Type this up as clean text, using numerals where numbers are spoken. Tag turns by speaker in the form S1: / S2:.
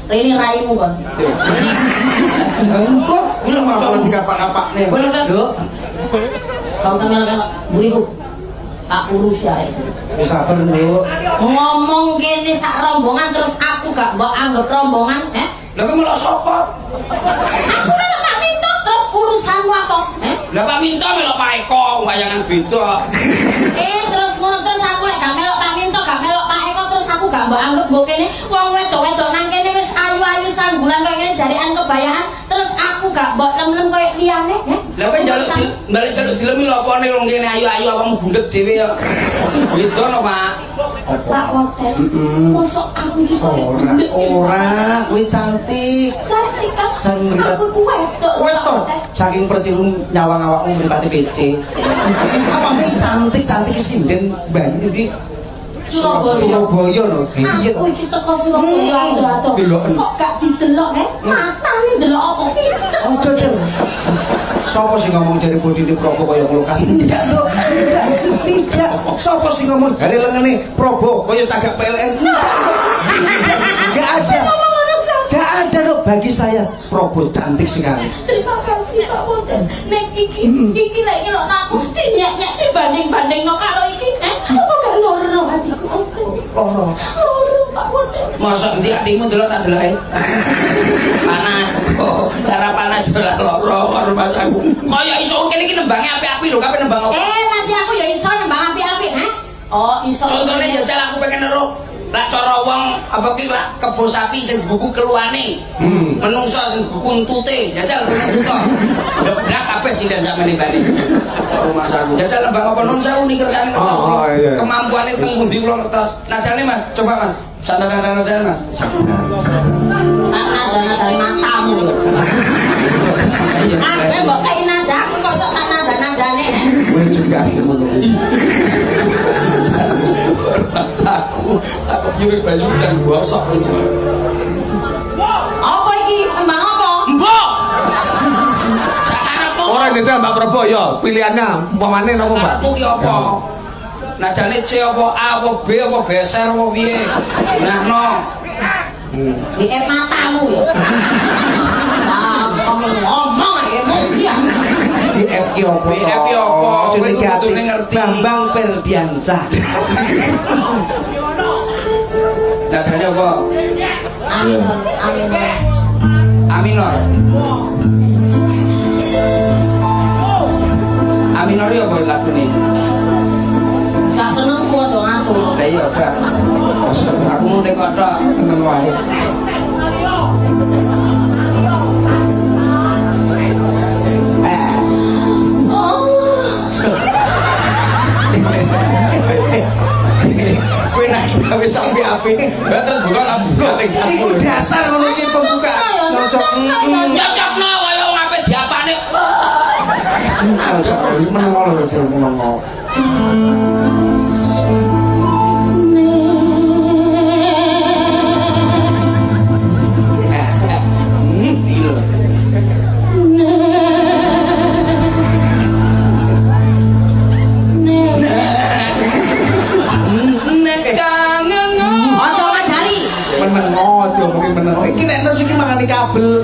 S1: Rene raimu kon.
S2: Engkok kuwi malah dikapak-kapakne. Lho.
S1: Kau sampe melok buriku. Tak urus ya.
S2: Wis sabar, Nduk.
S1: Ngomong kene sak rombongan terus aku gak mbok anggap rombongan,
S3: Lha kok melok sapa?
S1: Aku melok Pak Minto terus urusanmu apa?
S3: Lah Pak Minto melok Pak Eko, wayangan beda.
S1: Terus ngono terus aku lek gak melok Pak Minto, gak melok Pak Eko terus aku gak mbok anggap mbok kene wong wedok-wedok nang kene wis ayu-ayu sanggulan koyo ngene jarikan kebayaan terus aku gak mbok lem-lem koyo liyane,
S3: Lah kowe njaluk balik njaluk dilemi lho apane wong kene ayu-ayu awakmu bundet dhewe ya. Beda no, Pak.
S1: Pak Woten. Mosok aku iki koyo
S2: Ora, kuwi cantik.
S1: cantik kan?
S2: Sang
S1: Aku ku wedok.
S2: Wes to, saking pertilung nyawang awakmu mripate PC. Awake cantik-cantik sinden banyu iki. Surabaya lho.
S1: Aku iki teko Surabaya adoh. Kok gak didelok matane ndelok apa?
S2: Ojo, Cel. Sopo sing ngomong jare bodine Prabu kaya kulkas? Tidak, Nduk. Tidak. Sopo sing ngomong jare lengene Prabu kaya cagak PLN? Enggak ada. Enggak ada, Nduk. Bagi saya Prabu cantik sekali.
S1: Terima kasih Pak Woten. Nek iki lek ngelok aku dinyak-nyak dibanding-bandingno karo iki, apa gak loro atiku?
S2: Loro.
S1: Loro Pak Woten.
S3: Masa ndi atimu delok tak deloke? Panas. Oh, cara panas ora loro karo Mas aku. Kaya iso kene iki nembange api-api lho, kape nembang apa?
S1: Masih aku ya iso nembang api-api, Oh, iso.
S3: Contone ya Cel aku pengen nero. Lah cara wong apa ki lak kebo sapi sing buku keluane. Menungso sing buku untute. Jajal buku to. Ndak kabeh sing sampeyan bali. Rumah saku. Jajal lembang apa non sewu nih kersane kertas. Kemampuane teng pundi kula kertas. Nadane Mas, coba Mas. Sanada-nada Mas.
S1: Sanada dari matamu. Aku mbok kei nada aku kok sok sanada-nadane.
S2: Kowe juga ngono.
S3: Aku nyuri bayu dan gosok ini.
S1: Apa iki? Embang apa?
S3: Mbok. Sakarepmu.
S4: Ora njajal Mbak Prabu ya, pilihannya umpamane napa, Mbak?
S3: Sakarepmu ki apa? Nadane C apa A apa B apa beser apa piye? Nah no.
S1: Di matamu ya. Kamu ngomong emosi ya.
S2: BF ki opo?
S3: BF ki opo?
S2: Kowe
S3: kudu ngerti.
S2: Bambang Perdiansyah.
S3: Nadane apa? Aminor. Aminor ya apa lagune?
S1: Sak senengku aja ngatur.
S3: Lah iya, Bang. Aku mau tekok tok, tenang wae. Kowe nek gawe sampe api, terus bukan abu.
S2: Iku dasar ngono iki pembuka.
S3: Nyocokno kaya wong ape diapane.
S2: Menengol lho, Cel, menengol. Menengol, mungkin menengol. Iki nek nesu iki mangani kabel.